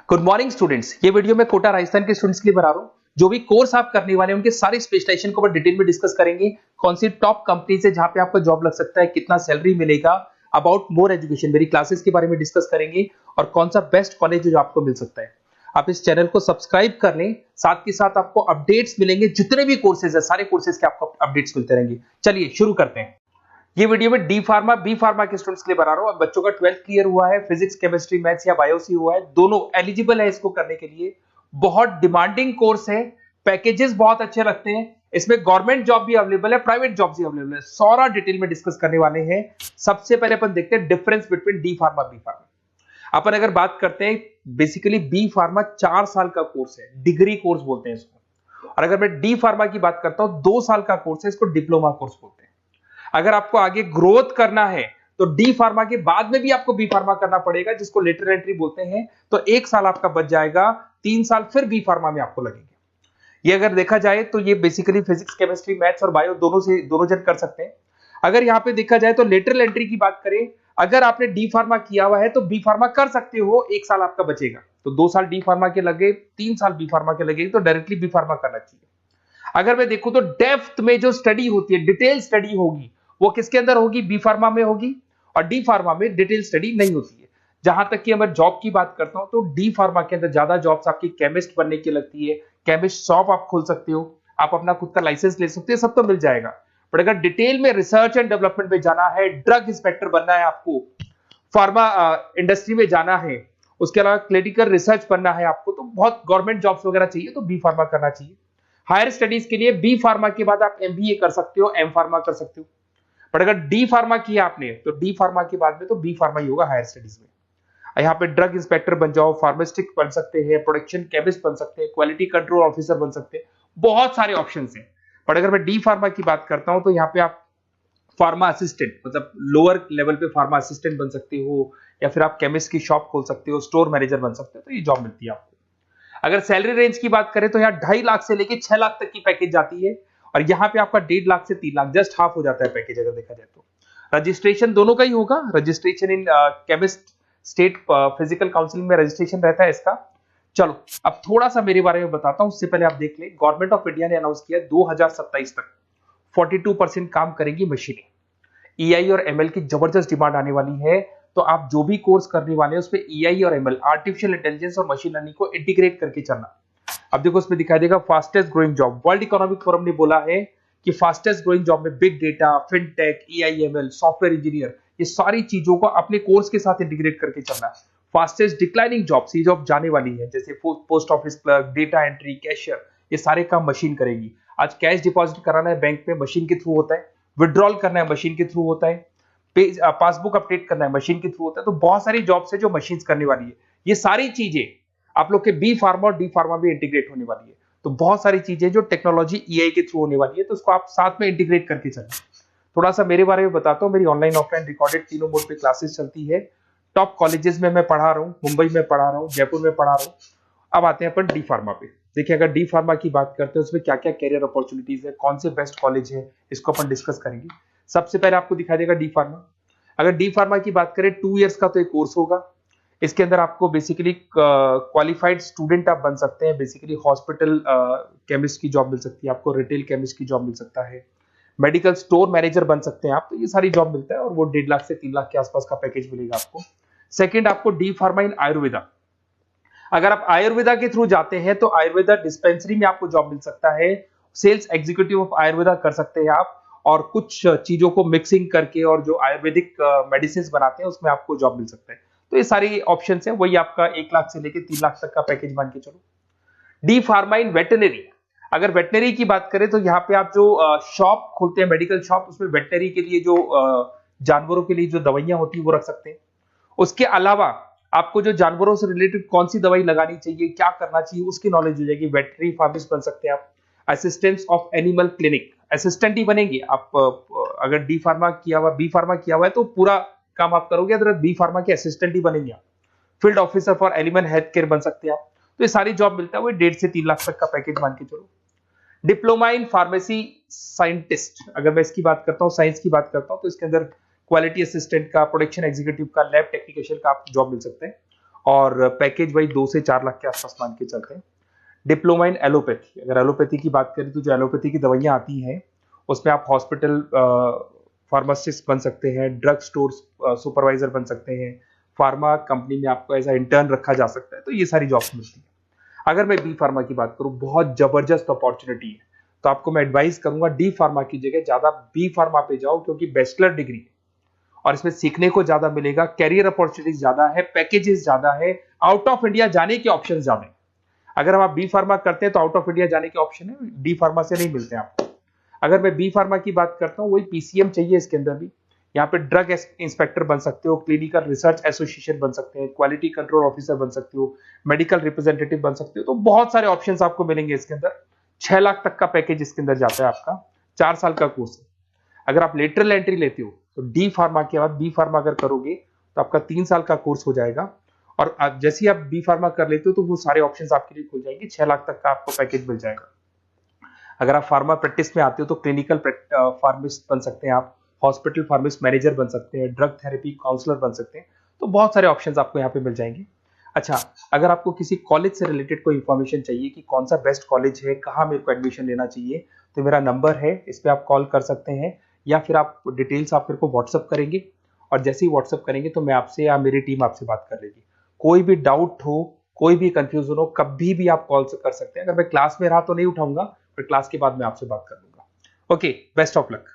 Good morning students. ये video मैं कोटा राजस्थान के स्टूडेंट्स के लिए बना रहा हूँ। जो भी कोर्स आप करने वाले हैं उनके सारे स्पेशलाइजेशन को डिटेल में डिस्कस करेंगे। कौन सी टॉप कंपनी से जहां पे आपको जॉब लग सकता है, कितना सैलरी मिलेगा, अबाउट मोर एजुकेशन, मेरी क्लासेस के बारे में डिस्कस करेंगे और कौन सा बेस्ट कॉलेज जो आपको मिल सकता है। आप इस चैनल को सब्सक्राइब कर लें, साथ के साथ आपको अपडेट्स मिलेंगे। जितने भी कोर्सेज है सारे कोर्सेज के आपको अपडेट्स मिलते रहेंगे। चलिए शुरू करते हैं। ये वीडियो में डी फार्मा बी फार्मा के स्टूडेंट्स के लिए बना रहा हूं। अब बच्चों का 12th क्लियर हुआ है, फिजिक्स केमिस्ट्री मैथ्स या बायोसी हुआ है, दोनों एलिजिबल है इसको करने के लिए। बहुत डिमांडिंग कोर्स है, पैकेजेस बहुत अच्छे लगते हैं। इसमें गवर्नमेंट जॉब भी अवेलेबल है, प्राइवेट जॉब भी अवेलेबल है। सारा डिटेल में डिस्कस करने वाले हैं। सबसे पहले अपन देखते हैं difference between D pharma B pharma. अपन अगर बात करते हैं, बेसिकली बी फार्मा 4 साल का कोर्स है, डिग्री कोर्स बोलते हैं इसको। और अगर मैं डी फार्मा की बात करता हूं, 2 साल का कोर्स है, इसको डिप्लोमा कोर्स बोलते हैं। अगर आपको आगे ग्रोथ करना है तो डी फार्मा के बाद में भी आपको बी फार्मा करना पड़ेगा, जिसको लेटर एंट्री बोलते हैं। तो 1 साल आपका बच जाएगा, 3 साल फिर बी फार्मा में आपको लगेंगे। ये अगर देखा जाए तो ये बेसिकली फिजिक्स केमिस्ट्री मैथ्स और बायो दोनों जन कर सकते हैं। अगर यहां पे देखा जाए तो लेटरल एंट्री की बात करें, अगर आपने डी फार्मा किया हुआ है तो बी फार्मा कर सकते हो, 1 साल आपका बचेगा। तो 2 साल डी फार्मा के लगे, 3 साल बी फार्मा के लगे, तो डायरेक्टली बी फार्मा करना चाहिए। अगर मैं देखूं तो डेप्थ में जो स्टडी होती है, डिटेल स्टडी होगी, वो किसके अंदर होगी? बी फार्मा में होगी। और डी फार्मा में डिटेल स्टडी नहीं होती है। जहां तक कि अगर जॉब की बात करता हूं तो डी फार्मा के अंदर ज्यादा जॉब्स आपकी केमिस्ट बनने की लगती है। केमिस्ट शॉप आप खोल सकते हो, आप अपना खुद का लाइसेंस ले सकते हो, सब तो मिल जाएगा। पर अगर डिटेल में रिसर्च एंड डेवलपमेंट में जाना है, ड्रग इंस्पेक्टर बनना है आपको, फार्मा इंडस्ट्री में जाना है, उसके अलावा क्लिनिकल रिसर्च बनना है आपको, तो बहुत गवर्नमेंट जॉब्स वगैरह चाहिए, तो बी फार्मा करना चाहिए। हायर स्टडीज के लिए बी फार्मा के बाद आप एमबीए कर सकते हो, एम फार्मा कर सकते हो। बट अगर डी फार्मा किया आपने तो डी फार्मा के बाद में तो बी फार्मा ही होगा हायर स्टडीज में। यहाँ पे ड्रग इंस्पेक्टर बन जाओ, फार्मास्टिक बन सकते हैं, प्रोडक्शन केमिस्ट बन सकते हैं, क्वालिटी कंट्रोल ऑफिसर बन सकते हैं, बहुत सारे ऑप्शंस हैं। बट अगर मैं डी फार्मा की बात करता हूं तो यहाँ पे आप फार्मा असिस्टेंट, मतलब लोअर लेवल पे फार्मा असिस्टेंट बन सकते हो, या फिर आप केमिस्ट की शॉप खोल सकते हो, स्टोर मैनेजर बन सकते हो, तो ये जॉब मिलती है आपको। अगर सैलरी रेंज की बात करें तो यहाँ 2.5 लाख से लेके 6 लाख तक की पैकेज जाती है। और यहाँ पे आपका 1.5 लाख से 3 लाख, जस्ट हाफ हो जाता है पैकेज अगर देखा जाए तो। रजिस्ट्रेशन दोनों का ही होगा। Registration in chemist state physical council में रजिस्ट्रेशन रहता है इसका। चलो अब थोड़ा सा मेरे बारे में बताता हूं, उससे पहले आप देख लें। गवर्नमेंट ऑफ इंडिया ने अनाउंस किया 2027 तक 42% काम करेंगी मशीनें। ईआई और एमएल की जबरदस्त डिमांड आने वाली है। तो आप जो भी कोर्स करने वाले हैं उसमें ईआई और एमएल, आर्टिफिशियल इंटेलिजेंस और मशीन लर्निंग को इंटीग्रेट करके चलना। अब देखो उसमें दिखाई देगा fastest growing job. World Economic Forum ने बोला है कि फास्टेस्ट ग्रोइंग जॉब में big data, fintech, AIML, software engineer, ये सारी चीजों को अपने कोर्स के साथ इंटीग्रेट करके चलना। फास्टेस्ट डिक्लाइनिंग जॉब्स, ये जॉब जाने वाली है, जैसे post office clerk, data entry, cashier, ये सारे काम मशीन करेगी। आज कैश डिपॉजिट कराना है बैंक में, मशीन के थ्रू होता है। विड्रॉल करना है, मशीन के थ्रू होता है। पासबुक अपडेट करना है, मशीन के थ्रू होता है। तो बहुत सारी जॉब्स है जो मशीन करने वाली है। ये सारी चीजें आप लोग के बी फार्मा और डी फार्मा भी इंटीग्रेट होने वाली है। तो बहुत सारी चीजें जो टेक्नोलॉजी ईआई के थ्रू होने वाली है, तो उसको आप साथ में इंटीग्रेट करके चलें। थोड़ा सा मेरे बारे में बताता हूँ। मेरी ऑनलाइन ऑफलाइन रिकॉर्डेड तीनों मोड पे क्लासेस चलती है। टॉप कॉलेजेस में मैं पढ़ा रहा हूँ, मुंबई में पढ़ा रहा हूँ, जयपुर में पढ़ा रहा हूँ। अब आते हैं अपन डी फार्मा पे। देखिए अगर डी फार्मा की बात करते हैं उसमें क्या क्या कैरियर अपॉर्चुनिटीज है, कौन से बेस्ट कॉलेज है, इसको अपन डिस्कस करेंगे। सबसे पहले आपको दिखाई देगा डी फार्मा। अगर डी फार्मा की बात करें 2 इयर्स का तो एक कोर्स होगा। इसके अंदर आपको बेसिकली क्वालिफाइड स्टूडेंट आप बन सकते हैं। बेसिकली हॉस्पिटल केमिस्ट की जॉब मिल सकती है आपको, रिटेल केमिस्ट की जॉब मिल सकता है, मेडिकल स्टोर मैनेजर बन सकते हैं आप। तो ये सारी जॉब मिलता है और वो 1.5 लाख से 3 लाख के आसपास का पैकेज मिलेगा आपको। सेकंड आपको डी फार्मा इन आयुर्वेदा। अगर आप आयुर्वेदा के थ्रू जाते हैं तो आयुर्वेदा डिस्पेंसरी में आपको जॉब मिल सकता है। सेल्स एग्जीक्यूटिव ऑफ आयुर्वेदा कर सकते हैं आप, और कुछ चीजों को मिक्सिंग करके और जो आयुर्वेदिक मेडिसिन बनाते हैं उसमें आपको जॉब मिल सकता है। तो ये सारी ऑप्शंस हैं, वही आपका 1 लाख से लेके 3 लाख तक का पैकेज मान के चलो। डी फार्मा इन वेटनरी। अगर वेटनरी की बात करें तो यहाँ पे आप जो शॉप खोलते हैं, मेडिकल शॉप, उसमें वेटनरी के लिए जो जानवरों के लिए जो दवाइयां होती है वो रख सकते हैं। उसके अलावा आपको जो जानवरों से रिलेटेड कौन सी दवाई लगानी चाहिए, क्या करना चाहिए, उसकी नॉलेज हो जाएगी। वेटनरी फार्मासिस्ट बन सकते हैं आप। Assistants of animal clinic, assistant ही बनेंगे आप। अगर डी फार्मा किया हुआ, बी फार्मा किया हुआ है तो पूरा काम आप करोगे, अगर बी फार्मा के असिस्टेंट ही बनेंगे आप। Field officer for animal health care बन सकते हैं आप। तो ये सारी जॉब मिलता है, वो 1.5 से 3 लाख तक का पैकेज मान के चलो। डिप्लोमा इन फार्मेसी साइंटिस्ट, अगर मैं इसकी बात करता हूँ, साइंस की बात करता हूँ, तो इसके अंदर क्वालिटी असिस्टेंट का, प्रोडक्शन एग्जीक्यूटिव का, लैब टेक्नीशियन का आपको जॉब मिल सकते हैं। और पैकेज वही 2 से 4 लाख के आसपास मान के चलते हैं। डिप्लोमा इन एलोपैथी, अगर एलोपैथी की बात करें तो जो एलोपैथी की दवाइयाँ आती हैं उसमें आप हॉस्पिटल फार्मासिस्ट बन सकते हैं, ड्रग स्टोर सुपरवाइजर बन सकते हैं, फार्मा कंपनी में आपको एज अ इंटर्न रखा जा सकता है, तो ये सारी जॉब्स मिलती है। अगर मैं बी फार्मा की बात करूं, बहुत जबरदस्त अपॉर्चुनिटी है, तो आपको मैं एडवाइस करूंगा डी फार्मा की जगह ज्यादा बी फार्मा पे जाओ, क्योंकि बैचलर डिग्री और इसमें सीखने को ज्यादा मिलेगा, कैरियर अपॉर्चुनिटीज ज्यादा है, पैकेजेस ज्यादा है, आउट ऑफ इंडिया जाने के ऑप्शन ज्यादा है। अगर हम आप बी फार्मा करते हैं तो आउट ऑफ इंडिया जाने के ऑप्शन है, डी फार्मा से नहीं मिलते हैं आपको। अगर मैं बी फार्मा की बात करता हूँ, वही पीसीएम चाहिए इसके अंदर भी। यहाँ पे ड्रग इंस्पेक्टर बन सकते हो, क्लिनिकल रिसर्च एसोसिएशन बन सकते हैं, क्वालिटी कंट्रोल ऑफिसर बन सकते हो, मेडिकल रिप्रेजेंटेटिव बन सकते हो, तो बहुत सारे ऑप्शंस आपको मिलेंगे इसके अंदर। 6 लाख तक का पैकेज इसके अंदर जाता है आपका, 4 साल का कोर्स है। अगर आप लेटरल एंट्री लेते हो तो डी फार्मा के बाद बी फार्मा अगर करोगे तो आपका 3 साल का कोर्स हो जाएगा, और जैसे ही आप बी फार्मा कर लेते हो तो वो सारे ऑप्शंस आपके लिए खुल जाएंगे, 6 लाख तक का आपको पैकेज मिल जाएगा। अगर आप फार्मा प्रैक्टिस में आते हो तो क्लिनिकल फार्मिस्ट बन सकते हैं आप, हॉस्पिटल फार्मिस्ट मैनेजर बन सकते हैं, ड्रग थेरेपी काउंसलर बन सकते हैं, तो बहुत सारे ऑप्शंस आपको यहाँ पे मिल जाएंगे। अच्छा, अगर आपको किसी कॉलेज से रिलेटेड कोई इन्फॉर्मेशन चाहिए कि कौन सा बेस्ट कॉलेज है, कहाँ मेरे को एडमिशन लेना चाहिए, तो मेरा नंबर है, इस पर आप कॉल कर सकते हैं, या फिर आप डिटेल्स आप मेरे को व्हाट्सअप करेंगे, और जैसे ही व्हाट्सअप करेंगे तो मैं आपसे या मेरी टीम आपसे बात कर लेगी। कोई भी डाउट हो, कोई भी कंफ्यूजन हो, कभी भी आप कॉल कर सकते हैं। अगर मैं क्लास में रहा तो नहीं उठाऊंगा, पर क्लास के बाद मैं आपसे बात कर लूंगा। Okay, best of luck.